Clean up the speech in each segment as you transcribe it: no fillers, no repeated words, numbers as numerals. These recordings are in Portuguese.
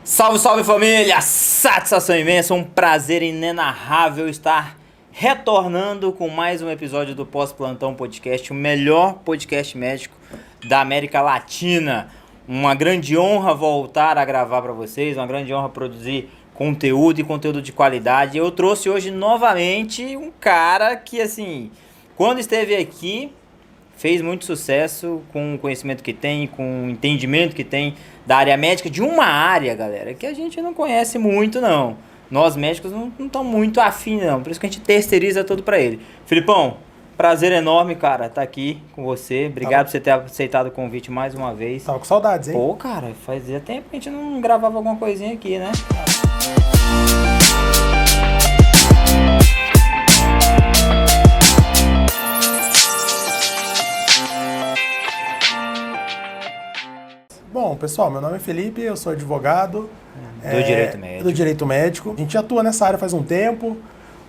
Salve, salve família! Satisfação imensa, um prazer inenarrável estar retornando com mais um episódio do Pós-Plantão Podcast, o melhor podcast médico da América Latina. Uma grande honra voltar a gravar para vocês, uma grande honra produzir conteúdo e conteúdo de qualidade. Eu trouxe hoje novamente um cara que, assim, quando esteve aqui, fez muito sucesso com o conhecimento que tem, com o entendimento que tem da área médica, de uma área, galera, que a gente não conhece muito, não. Nós médicos não estamos muito afim, não. Por isso que a gente terceiriza tudo pra ele. Filipão, prazer enorme, cara, tá aqui com você. Obrigado por você ter aceitado o convite mais uma vez. Tava com saudades, hein? Pô, cara, fazia tempo que a gente não gravava alguma coisinha aqui, né? Bom, pessoal, meu nome é Felipe, eu sou advogado. Do direito médico. A gente atua nessa área faz um tempo,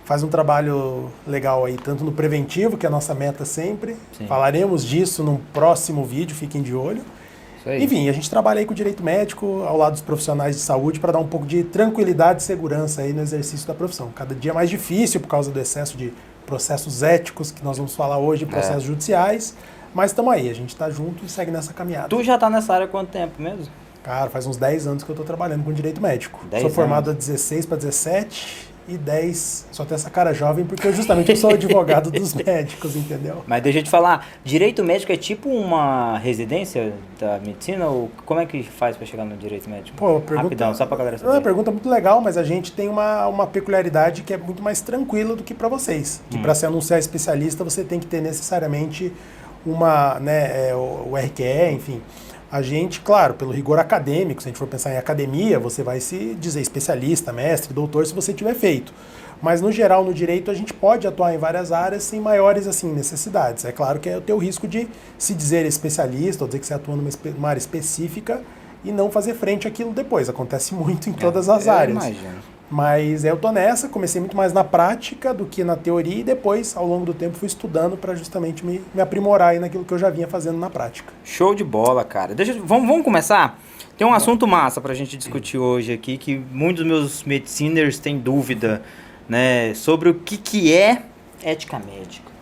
faz um trabalho legal aí, tanto no preventivo, que é a nossa meta sempre. Sim. Falaremos disso num próximo vídeo, fiquem de olho. Isso aí. Enfim, a gente trabalha aí com o direito médico, ao lado dos profissionais de saúde, para dar um pouco de tranquilidade e segurança aí no exercício da profissão. Cada dia é mais difícil por causa do excesso de processos éticos, que nós vamos falar hoje, processos judiciais. Mas estamos aí, a gente está junto e segue nessa caminhada. Tu já tá nessa área há quanto tempo mesmo? Cara, faz uns 10 anos que eu estou trabalhando com direito médico. 10 sou formado anos. há 16 para 17 e 10... Só tenho essa cara jovem porque eu sou advogado dos médicos, entendeu? Mas deixa eu te falar, direito médico é tipo uma residência da medicina? Ou como é que faz para chegar no direito médico? Pô, pergunta... Rapidão, só pra galera saber. É uma pergunta muito legal, mas a gente tem uma peculiaridade que é muito mais tranquila do que para vocês. Que para se anunciar especialista, você tem que ter necessariamente o RQE, enfim. A gente, claro, pelo rigor acadêmico, se a gente for pensar em academia, você vai se dizer especialista, mestre, doutor, se você tiver feito. Mas, no geral, no direito, a gente pode atuar em várias áreas sem maiores assim, necessidades. É claro que é o teu risco de se dizer especialista, ou dizer que você atua numa área específica e não fazer frente àquilo depois. Acontece muito em todas as áreas. Imagino. Mas eu tô nessa, comecei muito mais na prática do que na teoria e depois, ao longo do tempo, fui estudando para justamente me aprimorar aí naquilo que eu já vinha fazendo na prática. Show de bola, cara. Vamos começar? Tem um assunto massa pra gente discutir hoje aqui, que muitos dos meus mediciners têm dúvida, né, sobre o que é ética médica.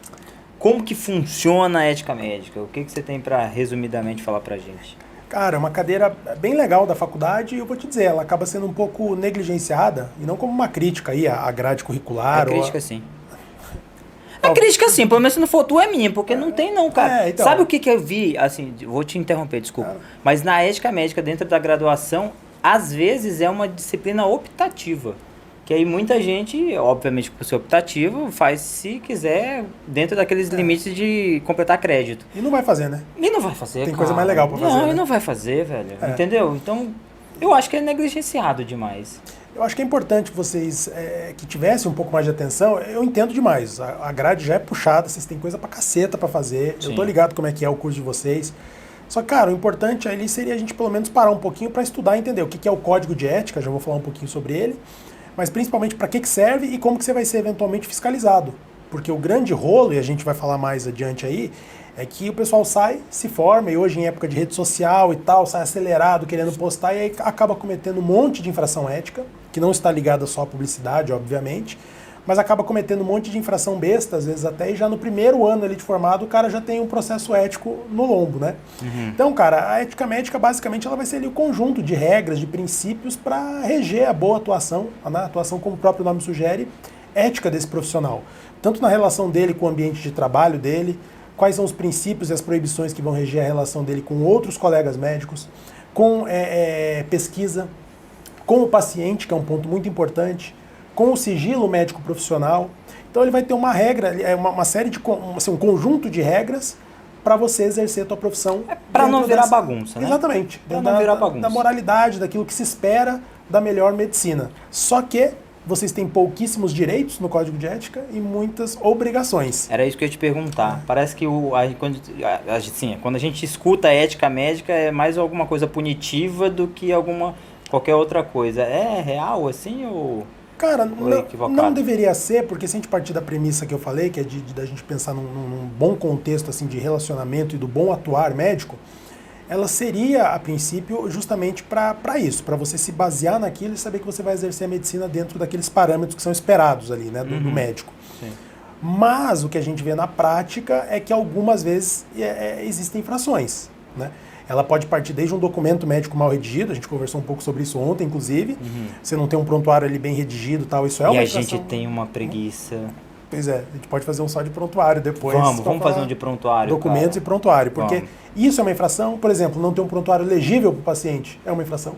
Como que funciona a ética médica? O que você tem para resumidamente falar pra gente? Cara, é uma cadeira bem legal da faculdade e eu vou te dizer, ela acaba sendo um pouco negligenciada, e não como uma crítica aí à grade curricular. É crítica sim. É crítica sim, pelo menos se não for tu é minha, porque não tem não, cara. Então. Sabe o que eu vi, assim, vou te interromper, desculpa, mas na ética médica dentro da graduação, às vezes é uma disciplina optativa. Que aí muita gente, obviamente por ser optativo, faz se quiser dentro daqueles limites de completar crédito. E não vai fazer, né? E não vai fazer, Tem coisa mais legal pra fazer, Não, né? e não vai fazer, velho. Entendeu? Então, eu acho que é negligenciado demais. Eu acho que é importante vocês que tivessem um pouco mais de atenção. Eu entendo demais. A grade já é puxada, vocês têm coisa pra caceta pra fazer. Sim. Eu tô ligado como é que é o curso de vocês. Só que, cara, o importante ali seria a gente pelo menos parar um pouquinho pra estudar e entender o que é o código de ética, já vou falar um pouquinho sobre ele. Mas principalmente para que serve e como que você vai ser eventualmente fiscalizado. Porque o grande rolo, e a gente vai falar mais adiante aí, é que o pessoal sai, se forma, e hoje em época de rede social e tal, sai acelerado, querendo postar, e aí acaba cometendo um monte de infração ética, que não está ligada só à publicidade, obviamente, mas acaba cometendo um monte de infração besta, às vezes até, e já no primeiro ano ali de formado, o cara já tem um processo ético no lombo, né? Uhum. Então, cara, a ética médica, basicamente, ela vai ser ali o conjunto de regras, de princípios para reger a boa atuação, a atuação, como o próprio nome sugere, ética desse profissional. Tanto na relação dele com o ambiente de trabalho dele, quais são os princípios e as proibições que vão reger a relação dele com outros colegas médicos, com pesquisa, com o paciente, que é um ponto muito importante, com o sigilo médico profissional. Então ele vai ter uma regra, uma série de um conjunto de regras para você exercer a tua profissão. Para não virar bagunça, né? Exatamente. Para não virar bagunça. Da moralidade, daquilo que se espera da melhor medicina. Só que vocês têm pouquíssimos direitos no Código de Ética e muitas obrigações. Era isso que eu ia te perguntar. Parece que quando a gente escuta a ética médica é mais alguma coisa punitiva do que qualquer outra coisa. É real assim ou... Cara, não deveria ser, porque se a gente partir da premissa que eu falei, que é da gente pensar num bom contexto assim, de relacionamento e do bom atuar médico, ela seria, a princípio, justamente para isso, para você se basear naquilo e saber que você vai exercer a medicina dentro daqueles parâmetros que são esperados ali, né, do médico. Sim. Mas o que a gente vê na prática é que algumas vezes existem infrações, né? Ela pode partir desde um documento médico mal redigido, a gente conversou um pouco sobre isso ontem, inclusive. Você não tem um prontuário ali bem redigido e tal, isso é uma infração. E a gente tem uma preguiça. Pois é, a gente pode fazer um só de prontuário depois. Vamos fazer um de prontuário. Documentos cara. e prontuário, porque isso é uma infração. Por exemplo, não ter um prontuário legível para o paciente é uma infração.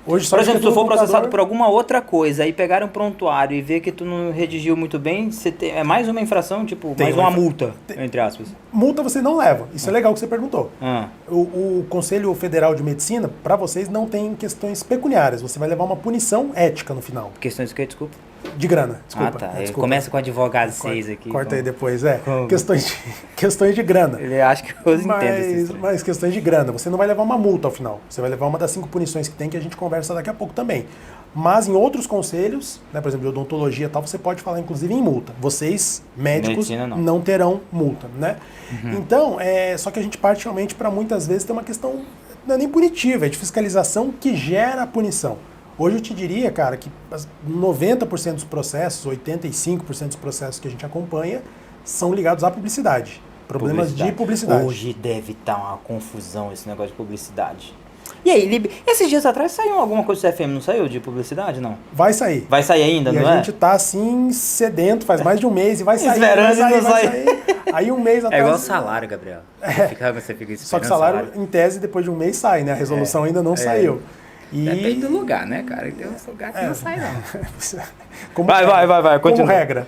Hoje, só por exemplo, se tu for computador... processado por alguma outra coisa e pegar um prontuário e ver que tu não redigiu muito bem, é mais uma infração, tipo, mais uma multa, entre aspas. Multa você não leva. Isso é legal que você perguntou. Ah. O Conselho Federal de Medicina, para vocês, não tem questões pecuniárias. Você vai levar uma punição ética no final. Questões do que, desculpa? De grana, desculpa. Ah, tá. Desculpa. Começa com advogado 6 aqui. Corta aí depois, Questões de grana. Ele acha que eu entendo. Mas questões de grana. Você não vai levar uma multa ao final. Você vai levar uma das 5 punições que tem, que a gente conversa daqui a pouco também. Mas em outros conselhos, né, por exemplo, de odontologia e tal, você pode falar inclusive em multa. Vocês, médicos, não terão multa, né? Então, só que a gente parte realmente para muitas vezes ter uma questão, não é nem punitiva, é de fiscalização que gera a punição. Hoje eu te diria, cara, que 90% dos processos, 85% dos processos que a gente acompanha são ligados à publicidade. Problemas de publicidade. Hoje deve estar uma confusão esse negócio de publicidade. E aí, esses dias atrás saiu alguma coisa do CFM, não saiu de publicidade, não? Vai sair. Vai sair ainda, não é? E a gente tá assim, sedento, faz mais de um mês e vai sair. Esperando e não sai. Aí um mês atrás... É igual salário, Gabriel. Você fica esperando. Só que o salário, em tese, depois de um mês sai, né? A resolução ainda não saiu. Depende do lugar, né, cara? Tem uns lugares que não sai, não. Vai, continua. Como regra.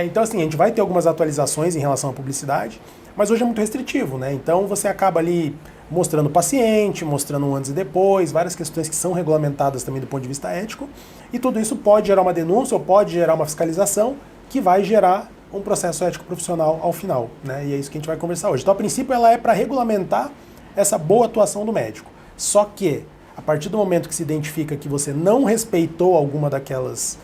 Então, assim, a gente vai ter algumas atualizações em relação à publicidade, mas hoje é muito restritivo, né? Então, você acaba ali mostrando o paciente, mostrando um antes e depois, várias questões que são regulamentadas também do ponto de vista ético, e tudo isso pode gerar uma denúncia ou pode gerar uma fiscalização que vai gerar um processo ético profissional ao final, né? E é isso que a gente vai conversar hoje. Então, a princípio, ela é para regulamentar essa boa atuação do médico. Só que, a partir do momento que se identifica que você não respeitou alguma daquelas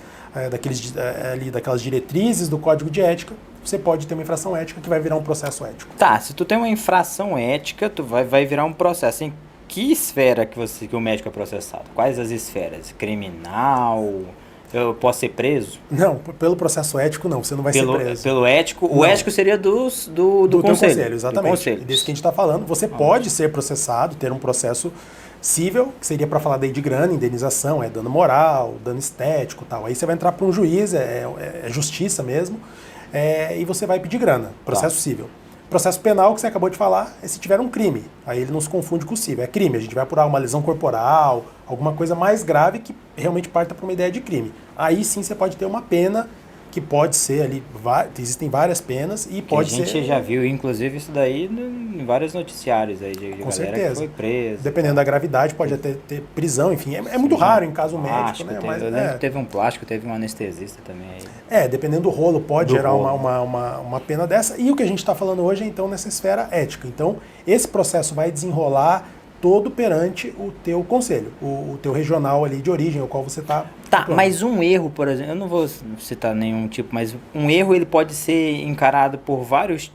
diretrizes do código de ética, você pode ter uma infração ética que vai virar um processo ético. Tá, se tu tem uma infração ética, tu vai virar um processo. Em que esfera que o médico é processado? Quais as esferas? Criminal? Eu posso ser preso? Não, pelo processo ético não, você não vai ser preso. Pelo ético? Não. O ético seria do conselho. Exatamente. Conselho. Desse que a gente está falando. Você pode ser processado, ter um processo cível, que seria para falar daí de grana, indenização, dano moral, dano estético e tal. Aí você vai entrar para um juiz, é justiça mesmo, e você vai pedir grana, processo cível. Processo penal, que você acabou de falar, é se tiver um crime. Aí ele não se confunde com o cível. É crime, a gente vai apurar uma lesão corporal, alguma coisa mais grave que realmente parta para uma ideia de crime. Aí sim você pode ter uma pena que pode ser ali, existem várias penas e pode ser... A gente já viu, inclusive, isso daí em vários noticiários aí de com galera certeza. Que foi presa. Dependendo da gravidade, pode até ter prisão, enfim. É muito raro em caso médico, né? Eu lembro que teve um plástico, teve um anestesista também aí. Dependendo do rolo, pode gerar uma pena dessa. E o que a gente está falando hoje é, então, nessa esfera ética. Então, esse processo vai desenrolar todo perante o teu conselho, o teu regional ali de origem, ao qual você está... Tá, mas um erro, por exemplo, eu não vou citar nenhum tipo, mas um erro ele pode ser encarado por vários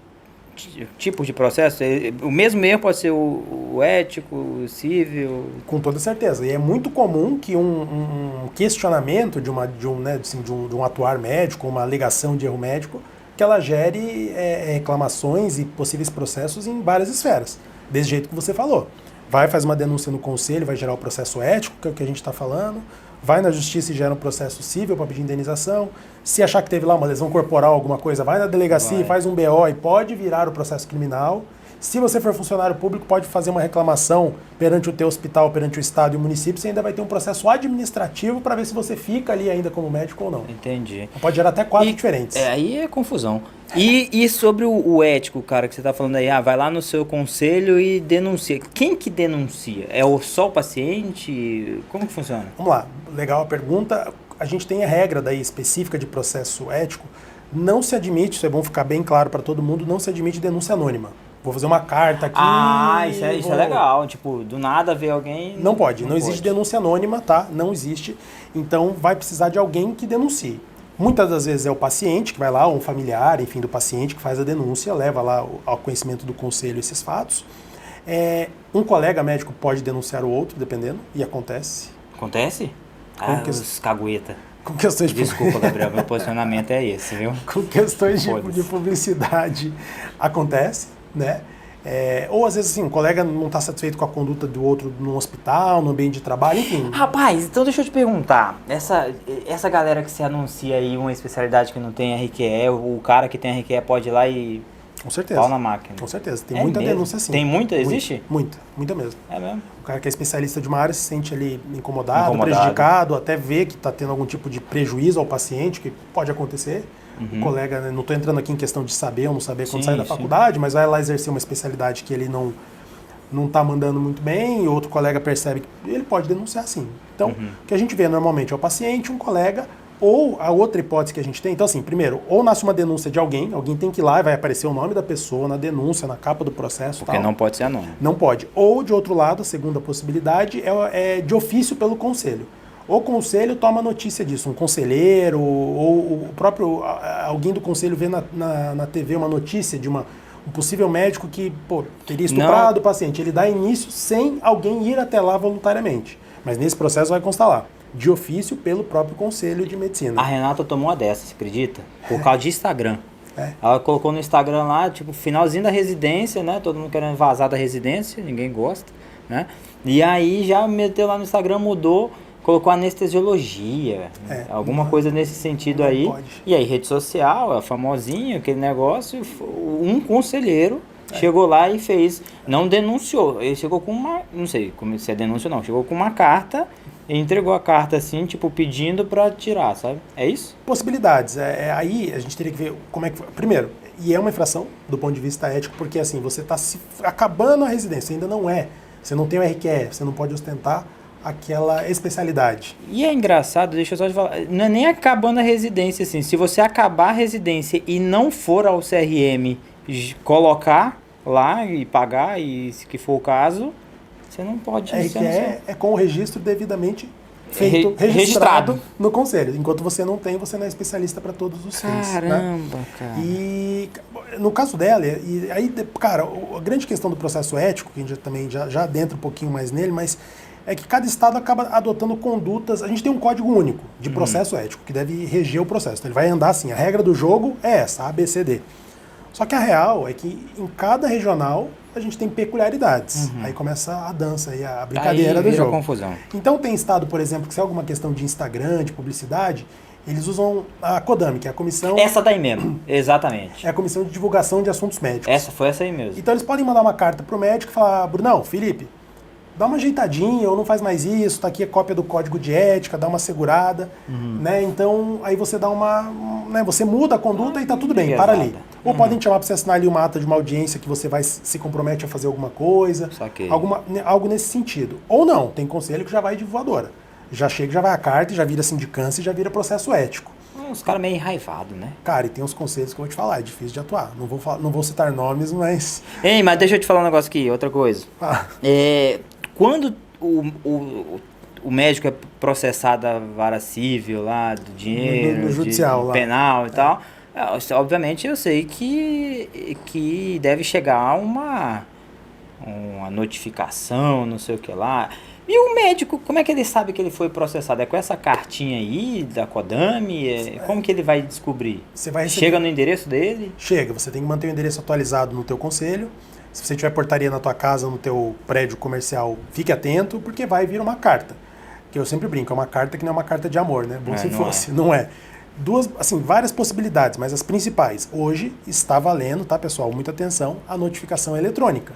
tipos de processo? O mesmo erro pode ser o ético, o civil? Com toda certeza. E é muito comum que um questionamento de um atuar médico, uma alegação de erro médico, que ela gere reclamações e possíveis processos em várias esferas, desse jeito que você falou. Vai, faz uma denúncia no conselho, vai gerar o processo ético, que é o que a gente está falando. Vai na justiça e gera um processo cível para pedir indenização. Se achar que teve lá uma lesão corporal, alguma coisa, vai na delegacia e faz um BO e pode virar o processo criminal. Se você for funcionário público, pode fazer uma reclamação perante o teu hospital, perante o estado e o município. Você ainda vai ter um processo administrativo para ver se você fica ali ainda como médico ou não. Entendi. Pode gerar até 4 diferentes. Aí é confusão. E sobre o ético, cara, que você está falando aí, vai lá no seu conselho e denuncia. Quem que denuncia? É só o paciente? Como que funciona? Vamos lá, legal a pergunta. A gente tem a regra daí específica de processo ético. Não se admite, isso é bom ficar bem claro para todo mundo, não se admite denúncia anônima. Vou fazer uma carta aqui. Isso é legal. Tipo, do nada ver alguém... Não pode. Não existe denúncia anônima, tá? Não existe. Então, vai precisar de alguém que denuncie. Muitas das vezes é o paciente que vai lá, ou um familiar, enfim, do paciente que faz a denúncia, leva lá ao conhecimento do conselho esses fatos. Um colega médico pode denunciar o outro, dependendo, e acontece. Acontece? Os cagueta. Com questões Desculpa, Gabriel, meu posicionamento é esse, viu? Com questões de publicidade acontece, né? Ou às vezes assim, um colega não está satisfeito com a conduta do outro no hospital, no ambiente de trabalho, enfim. Rapaz, então deixa eu te perguntar, essa galera que se anuncia aí uma especialidade que não tem RQE, o cara que tem RQE pode ir lá e com certeza. pau na máquina. Com certeza, tem muita denúncia sim. Tem muita? Existe? Muita mesmo. É mesmo? O cara que é especialista de uma área se sente ali incomodado. Prejudicado, até vê que está tendo algum tipo de prejuízo ao paciente, que pode acontecer. O colega, né, não estou entrando aqui em questão de saber ou não saber quando sai da faculdade, mas vai lá exercer uma especialidade que ele não está mandando muito bem, e outro colega percebe que ele pode denunciar sim. Então, o que a gente vê normalmente é o paciente, um colega, ou a outra hipótese que a gente tem, então assim, primeiro, ou nasce uma denúncia de alguém tem que ir lá e vai aparecer o nome da pessoa na denúncia, na capa do processo. Porque não pode ser anônimo. Não pode. Ou, de outro lado, a segunda possibilidade é de ofício pelo conselho. O conselho toma notícia disso, um conselheiro, ou o próprio, alguém do conselho vê na TV uma notícia de um possível médico que teria estuprado o paciente. Ele dá início sem alguém ir até lá voluntariamente. Mas nesse processo vai constar lá, de ofício pelo próprio Conselho de Medicina. A Renata tomou uma dessas, você acredita? Por causa de Instagram. Ela colocou no Instagram lá, tipo, finalzinho da residência, né? Todo mundo querendo vazar da residência, ninguém gosta, né? E aí já meteu lá no Instagram, mudou, colocou anestesiologia, alguma coisa nesse sentido aí. Pode. E aí, rede social, é famosinho, aquele negócio, um conselheiro chegou lá e fez, não denunciou, ele chegou com uma, não sei se é denúncia ou não, chegou com uma carta e entregou a carta assim, tipo, pedindo pra tirar, sabe? É isso? Possibilidades. Aí a gente teria que ver como é que... Primeiro, e é uma infração do ponto de vista ético, porque assim, você está acabando a residência, ainda não é. Você não tem o RQE, você não pode ostentar aquela especialidade. E é engraçado, deixa eu só te falar, não é nem acabando a residência, assim, se você acabar a residência e não for ao CRM colocar lá e pagar, e se que for o caso, você não pode... RQE é com o registro devidamente feito, registrado no conselho. Enquanto você não tem, você não é especialista para todos os fins. Caramba, né? cara. E no caso dela, e aí, cara, a grande questão do processo ético, que a gente também já adentra um pouquinho mais nele, mas é que cada estado acaba adotando condutas. A gente tem um código único de processo ético que deve reger o processo. Então ele vai andar assim, a regra do jogo é essa, A, B, C, D. Só que a real é que em cada regional a gente tem peculiaridades. Aí começa a dança e a brincadeira do jogo. Confusão. Então tem estado, por exemplo, que se é alguma questão de Instagram, de publicidade, eles usam a CODAMI, que é a comissão... Essa daí mesmo, exatamente. É a comissão de divulgação de assuntos médicos. Foi essa aí mesmo. Então eles podem mandar uma carta pro médico e falar, Brunão, Felipe, dá uma ajeitadinha, ou não faz mais isso, tá aqui a cópia do código de ética, dá uma segurada, né? Então, aí você dá né, você muda a conduta e tá tudo bem, para ali. Ou podem te chamar para você assinar ali uma ata de uma audiência que você se compromete a fazer alguma coisa, algo nesse sentido. Ou não, tem conselho que já vai de voadora. Já chega, já vai a carta, já vira sindicância e já vira processo ético. Os caras meio enraivados, né? Cara, e tem uns conselhos que eu vou te falar, é difícil de atuar. Não vou citar nomes, mas... Ei, mas deixa eu te falar um negócio aqui, outra coisa. Quando o médico é processado a vara civil lá, do dinheiro, no judicial, lá. Penal e tal, obviamente eu sei que deve chegar uma notificação, não sei o que lá. E o médico, como é que ele sabe que ele foi processado? É com essa cartinha aí da CODAMI? Como que ele vai descobrir? Você vai receber... Chega no endereço dele? Chega, você tem que manter o endereço atualizado no teu conselho. Se você tiver portaria na tua casa, no teu prédio comercial, fique atento, porque vai vir uma carta. Que eu sempre brinco, é uma carta que não é uma carta de amor, né? Bom se fosse, não é. Várias possibilidades, mas as principais. Hoje está valendo, tá, pessoal? Muita atenção, a notificação eletrônica.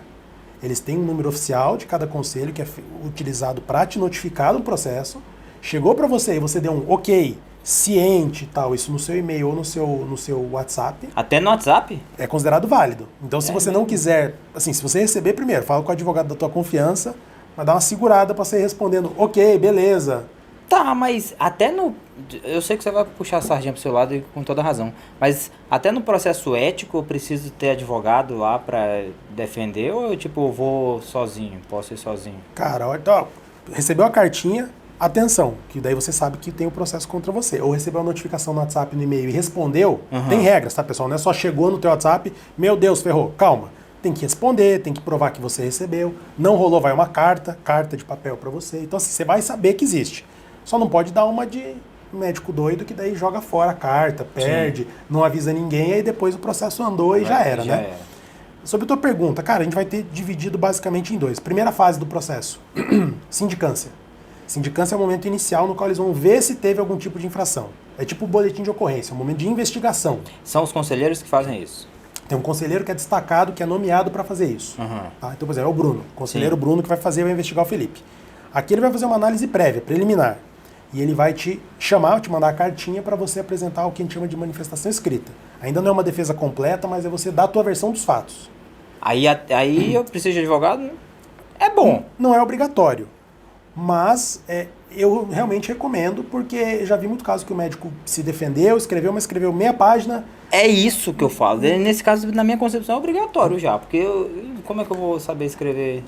Eles têm um número oficial de cada conselho que é utilizado para te notificar do processo. Chegou para você e você deu um ok, ciente e tal, isso no seu e-mail ou no seu WhatsApp. Até no WhatsApp? É considerado válido. Então, se você não quiser, assim, se você receber primeiro, fala com o advogado da tua confiança, mas dá uma segurada para você ir respondendo, ok, beleza. Tá, mas até no... Eu sei que você vai puxar a sardinha pro seu lado e com toda razão, mas até no processo ético eu preciso ter advogado lá para defender ou eu, tipo, vou sozinho, posso ir sozinho? Cara, ó, recebeu a cartinha, atenção, que daí você sabe que tem o processo contra você. Ou recebeu a notificação no WhatsApp, no e-mail e respondeu, tem regras, tá, pessoal? Não é só chegou no teu WhatsApp, meu Deus, ferrou, calma. tem que responder, tem que provar que você recebeu. Não rolou, vai uma carta de papel para você. Então, assim, você vai saber que existe. Só não pode dar uma de médico doido que daí joga fora a carta, perde, não avisa ninguém, e aí depois o processo andou e já era, né? Sobre a tua pergunta, cara, a gente vai ter dividido basicamente em dois. Primeira fase do processo, sindicância. Sindicância é o momento inicial no qual eles vão ver se teve algum tipo de infração. É tipo o boletim de ocorrência, é um momento de investigação. São os conselheiros que fazem isso. Tem um conselheiro que é destacado, que é nomeado para fazer isso. Tá? Então, por exemplo, é o Bruno, o conselheiro Bruno que vai investigar o Felipe. Aqui ele vai fazer uma análise prévia, preliminar. E ele vai te chamar, te mandar a cartinha para você apresentar o que a gente chama de manifestação escrita. Ainda não é uma defesa completa, mas é você dar a tua versão dos fatos. Aí eu preciso de advogado? É bom. Não é obrigatório. Mas eu realmente recomendo, porque já vi muito caso que o médico se defendeu, mas escreveu meia página. É isso que eu falo. Nesse caso, na minha concepção, é obrigatório já. Porque como é que eu vou saber escrever?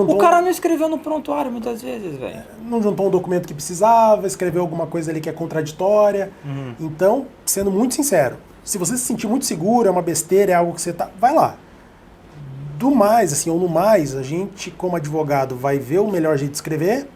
O cara não escreveu no prontuário muitas vezes, velho. Não juntou um documento que precisava, escreveu alguma coisa ali que é contraditória. Então, sendo muito sincero, se você se sentir muito seguro, é uma besteira, é algo que você tá... Vai lá. Do mais, assim, ou no mais, a gente, como advogado, vai ver o melhor jeito de escrever.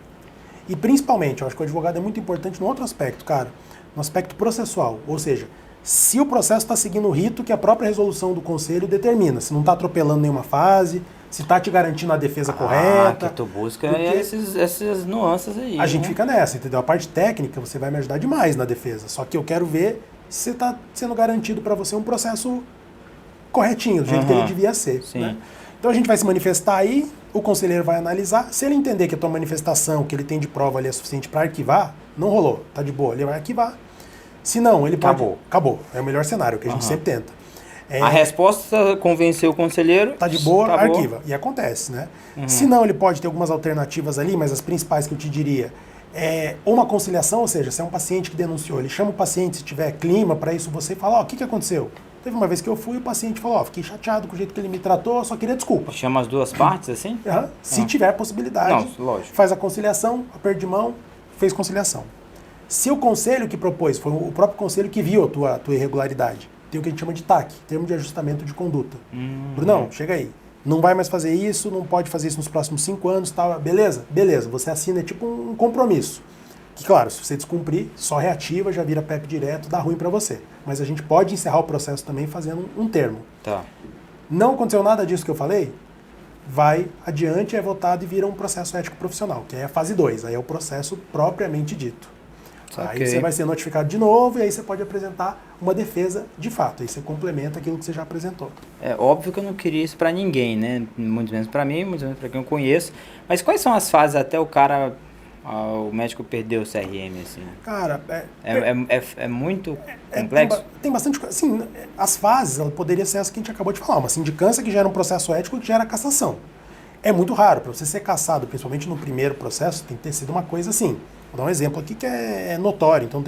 E principalmente, eu acho que o advogado é muito importante no outro aspecto, cara. No aspecto processual. Ou seja, se o processo está seguindo o rito que a própria resolução do conselho determina, se não está atropelando nenhuma fase, se está te garantindo a defesa correta. Que tu busca essas nuances aí. A gente fica nessa, entendeu? A parte técnica você vai me ajudar demais na defesa, só que eu quero ver se está sendo garantido para você um processo corretinho, do jeito que ele devia ser. Né? Então a gente vai se manifestar aí, o conselheiro vai analisar, se ele entender que a tua manifestação, que ele tem de prova ali é suficiente para arquivar, não rolou, tá de boa, ele vai arquivar. Se não, ele pode... Acabou. É o melhor cenário, que a gente sempre tenta. A resposta convenceu o conselheiro... Tá de boa, arquiva. E acontece, né? Se não, ele pode ter algumas alternativas ali, mas as principais que eu te diria é ou uma conciliação, ou seja, se é um paciente que denunciou, ele chama o paciente, se tiver clima para isso, você fala, o que aconteceu? Teve uma vez que eu fui, o paciente falou, fiquei chateado com o jeito que ele me tratou, só queria desculpa. Chama as duas partes, assim? Se tiver possibilidade, lógico. Faz a conciliação, aperto de mão, fez conciliação. Se o conselho que propôs, foi o próprio conselho que viu a tua irregularidade, tem o que a gente chama de TAC, Termo de Ajustamento de Conduta. Brunão, chega aí. Não vai mais fazer isso, não pode fazer isso nos próximos 5 anos, tá? Beleza? Beleza. Você assina tipo um compromisso. Que, claro, se você descumprir, só reativa, já vira PEP direto, dá ruim para você. Mas a gente pode encerrar o processo também fazendo um termo. Tá. Não aconteceu nada disso que eu falei, vai adiante, é votado e vira um processo ético profissional, que é a fase 2, aí é o processo propriamente dito. Aí você vai ser notificado de novo e aí você pode apresentar uma defesa de fato. Aí você complementa aquilo que você já apresentou. É óbvio que eu não queria isso pra ninguém, né? Muito menos pra mim, muito menos pra quem eu conheço. Mas quais são as fases até o cara, o médico perder o CRM, assim? Cara, é muito complexo? Tem bastante coisa. Assim, as fases, ela poderia ser essa que a gente acabou de falar. Uma sindicância que gera um processo ético que gera cassação. É muito raro. Para você ser cassado, principalmente no primeiro processo, tem que ter sido uma coisa assim. Vou dar um exemplo aqui que é notório. Então,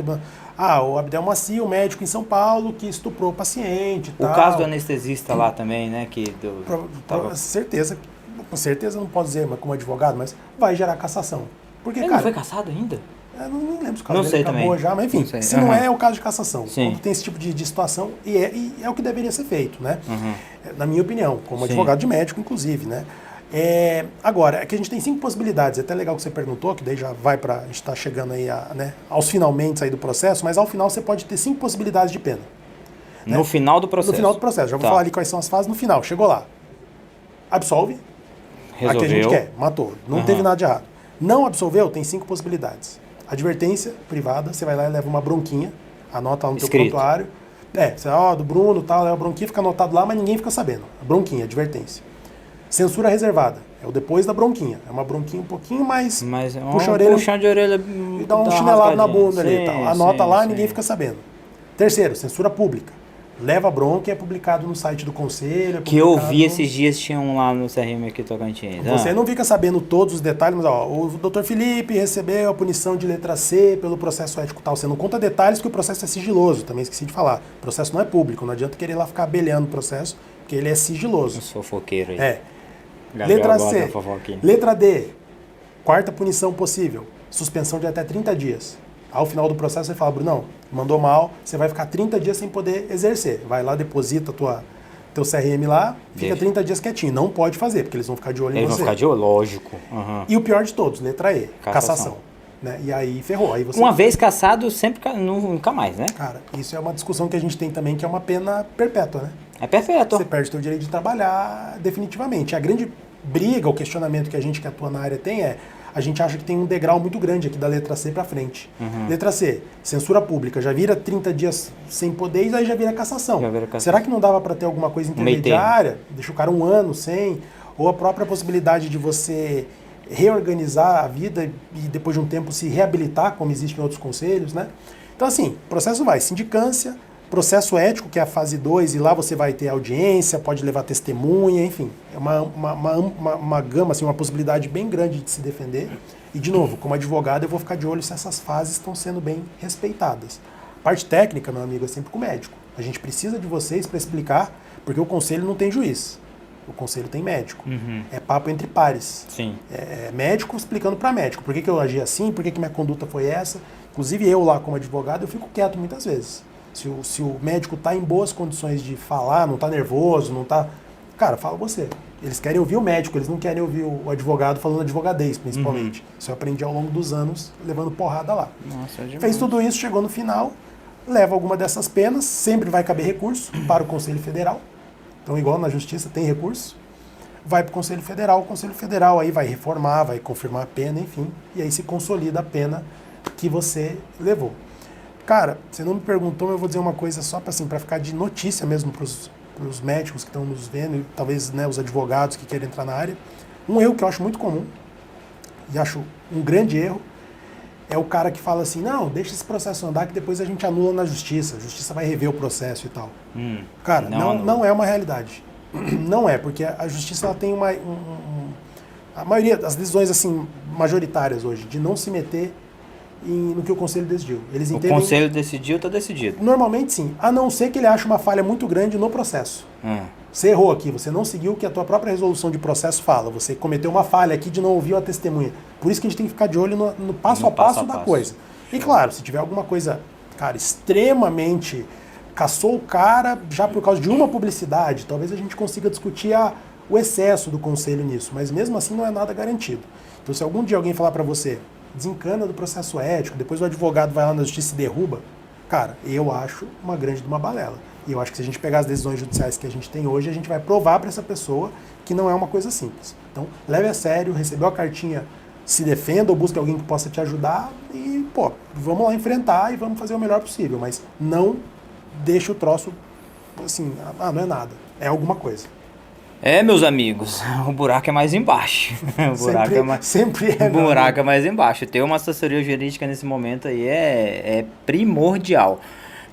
o Abdel Maci, o médico em São Paulo, que estuprou o paciente. O caso do anestesista lá também, né? Certeza, com certeza não posso dizer como advogado, mas vai gerar cassação. Porque, ele não foi cassado ainda? Eu não lembro se o caso não dele acabou também. Já, mas enfim, se não é o caso de cassação. Quando tem esse tipo de situação, e é o que deveria ser feito, né? Na minha opinião, como advogado de médico, inclusive, né? Agora, é que a gente tem 5 possibilidades, é até legal que você perguntou, que daí já vai para a gente está chegando aí aos finalmente aí do processo, mas ao final você pode ter 5 possibilidades de pena. Né? No final do processo? No final do processo, já vou falar ali quais são as fases no final, chegou lá. Absolve, resolveu. A que a gente quer, matou, não teve nada de errado. Não absolveu, tem 5 possibilidades. Advertência privada, você vai lá e leva uma bronquinha, anota lá no teu prontuário. Você do Bruno, tal, leva a bronquinha, fica anotado lá, mas ninguém fica sabendo. Bronquinha, advertência. Censura reservada. É o depois da bronquinha. É uma bronquinha um pouquinho mais... puxa a orelha. Puxão de orelha. E dá um chinelado na bunda ali e tal. Anota lá e ninguém fica sabendo. Terceiro, censura pública. Leva a bronca e é publicado no site do conselho. Que eu vi esses dias, tinha um lá no CRM aqui Tocantins. Você não fica sabendo todos os detalhes, mas o Dr. Felipe recebeu a punição de letra C pelo processo ético tal. Você não conta detalhes porque o processo é sigiloso, também esqueci de falar. O processo não é público, não adianta querer lá ficar abelhando o processo, porque ele é sigiloso. Um fofoqueiro aí. Letra C. Letra D. Quarta punição possível. Suspensão de até 30 dias. Ao final do processo você fala, Brunão, mandou mal, você vai ficar 30 dias sem poder exercer. Vai lá, deposita teu CRM lá, fica Deixa. 30 dias quietinho. Não pode fazer, porque eles vão ficar de olho em Eles você. vão ficar de olho, lógico. Uhum. E o pior de todos, letra E, Cassação. cassação. Né? E aí ferrou. Aí você... Uma vez caçado, sempre nunca mais, né? Cara, isso é uma discussão que a gente tem também, que é uma pena perpétua, né? É perfeito. Você perde o seu direito de trabalhar definitivamente. A grande briga, o questionamento que a gente que atua na área tem é, a gente acha que tem um degrau muito grande aqui da letra C pra frente. Letra C, censura pública, já vira 30 dias sem poder e aí já vira cassação. Já vira cassação. Será que não dava para ter alguma coisa intermediária? Deixa o cara um ano sem, ou a própria possibilidade de você reorganizar a vida e depois de um tempo se reabilitar, como existe em outros conselhos, né? Então assim, o processo vai, sindicância, processo ético, que é a fase 2, e lá você vai ter audiência, pode levar testemunha, enfim. É uma gama, assim, uma possibilidade bem grande de se defender. E, de novo, como advogado, eu vou ficar de olho se essas fases estão sendo bem respeitadas. A parte técnica, meu amigo, é sempre com o médico. A gente precisa de vocês para explicar, porque o conselho não tem juiz. O conselho tem médico. É papo entre pares. Sim. É médico explicando para médico. Por que eu agi assim? Por que minha conduta foi essa? Inclusive, eu lá como advogado, eu fico quieto muitas vezes. Se o médico está em boas condições de falar, não está nervoso, não está... Cara, fala você. Eles querem ouvir o médico, eles não querem ouvir o advogado falando advogadez, principalmente. Isso eu aprendi ao longo dos anos, levando porrada lá. Nossa, é demais. Fez tudo isso, chegou no final, leva alguma dessas penas, sempre vai caber recurso para o Conselho Federal. Então, igual na Justiça, tem recurso. Vai para o Conselho Federal aí vai reformar, vai confirmar a pena, enfim. E aí se consolida a pena que você levou. Cara, você não me perguntou, mas eu vou dizer uma coisa só para assim, ficar de notícia mesmo para os médicos que estão nos vendo e talvez, né, os advogados que querem entrar na área. Um erro que eu acho muito comum, e acho um grande erro, é o cara que fala assim, não, deixa esse processo andar que depois a gente anula na justiça, a justiça vai rever o processo e tal. Cara, não é uma realidade. Não é, porque a justiça ela tem a maioria das decisões assim, majoritárias hoje, de não se meter no que o conselho decidiu. Eles entendem, o conselho decidiu, está decidido. Normalmente sim, a não ser que ele ache uma falha muito grande no processo. Você errou aqui, você não seguiu o que a tua própria resolução de processo fala, você cometeu uma falha aqui de não ouvir a testemunha. Por isso que a gente tem que ficar de olho no passo a passo da coisa. E claro, se tiver alguma coisa, cara, extremamente caçou o cara já por causa de uma publicidade, talvez a gente consiga discutir o excesso do conselho nisso, mas mesmo assim não é nada garantido. Então se algum dia alguém falar pra você, desencana do processo ético, depois o advogado vai lá na justiça e derruba, cara, eu acho uma grande de uma balela. E eu acho que se a gente pegar as decisões judiciais que a gente tem hoje, a gente vai provar para essa pessoa que não é uma coisa simples. Então, leve a sério, recebeu a cartinha, se defenda ou busque alguém que possa te ajudar e, pô, vamos lá enfrentar e vamos fazer o melhor possível, mas não deixe o troço assim, não é nada, é alguma coisa. Meus amigos, o buraco é mais embaixo. Sempre é. O buraco é mais embaixo. Ter uma assessoria jurídica nesse momento aí é primordial.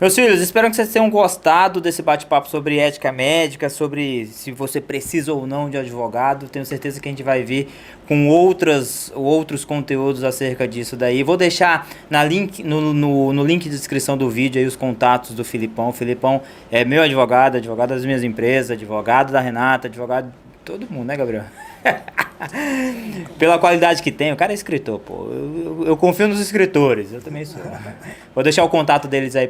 Meus filhos, espero que vocês tenham gostado desse bate-papo sobre ética médica, sobre se você precisa ou não de advogado. Tenho certeza que a gente vai vir com outros conteúdos acerca disso daí. Vou deixar no link de descrição do vídeo aí os contatos do Filipão. O Filipão é meu advogado das minhas empresas, advogado da Renata, advogado de todo mundo, né, Gabriel? Pela qualidade que tem, o cara é escritor, pô. Eu confio nos escritores, eu também sou. Vou deixar o contato dele aí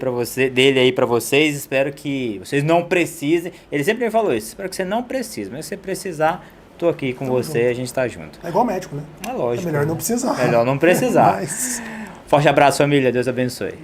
pra vocês. Espero que vocês não precisem. Ele sempre me falou isso. Espero que você não precise, mas se você precisar, tô aqui com você, a gente tá junto. É igual médico, né? É lógico. É melhor não precisar. Melhor não precisar. Mas... Forte abraço, família. Deus abençoe.